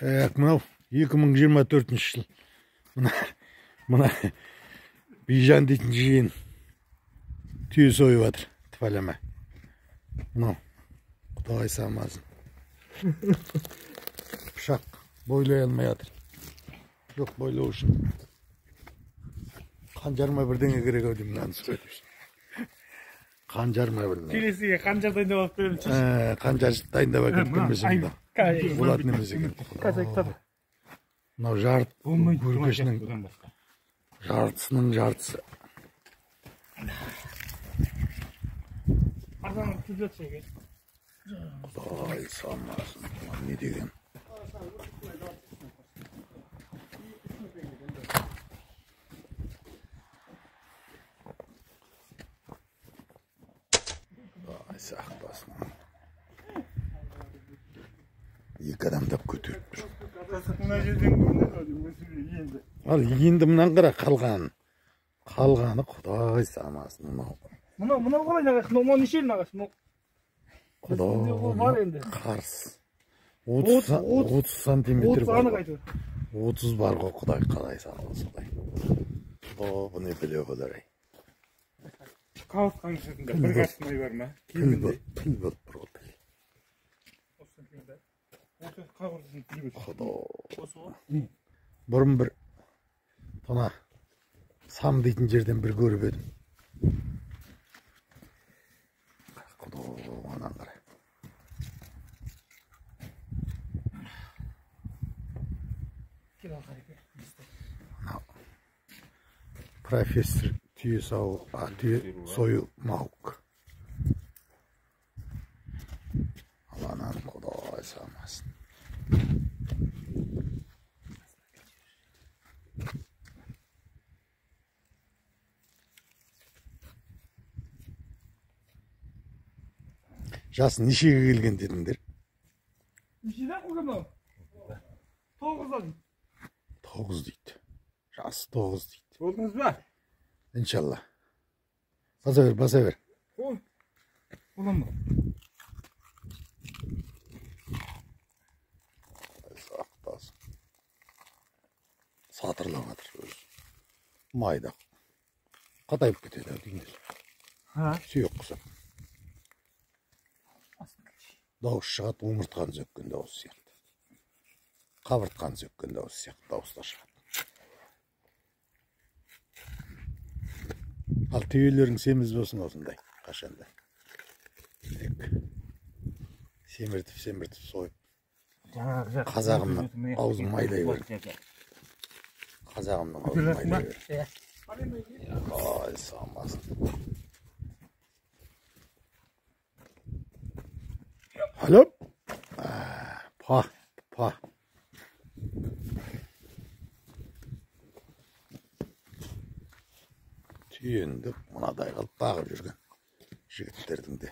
Мынау 2024 жыл. Мына Бейжан дейтін жиын түйе сойып жатыр. Тіпалама. Мынау Құдай самасын. Пышақ бойлай алмай жатыр. Жоқ, бойлау үшін қанжарма бірдеңе керек ау деймін, мынаны сөйлеп үшін. Қанжарма бірдеңе. Келесіге қанжар дайындап алып беремін. Қанжар дайындап әкеліп бермесем да. Болатын емес екен. Мынау жарт өркешінің жартысының жартысы. Құдай самасын. Не деген? Құдай сақтасын. Екі адамдап көтеріп тұр. Ал енді мұнан қара қалғаны Құдай самасын. Мынау қалай нағаш? Мынау нешел нағаш? Құдай қарс 30 сантиметр бар. 30 бар ғой, Құдай қалай самасын. Бұны біле болар. Қауыс қаңшысында бір қасынай бар ма? Піл болып бір ол піл. Бұрын бір тона сам дейтін жерден бір көріп едім. Құдай анан қарай. Профессор түйе сою маук. Аланан Құдай самасын. Жасы нешеге келген дедіңдер? Нешеден қылған ау? 9 9 дейді. Жасы 9 дейді. Болдыңыз ба? Иншалла. Баса бер. Болам ба? Сақтасын. Сатырлап жатыр өзі. Майда. Қатайып кетеді дейміз. Сүйек құсап. Дауыс шығады, омыртқан сөккен дауыс сияқты. Қабыртқан сөккен дауыс сияқты дауыстар шығады. Ал түйелерің семіз болсын осындай, қашанда. Семіртіп сойып. Қазағымның аузын майлай берді. Қазағымның аузын майлай берді. Ай, самасын. Алло? Па. Түйенді мынадай қылып бағып жүрген жігіттердің де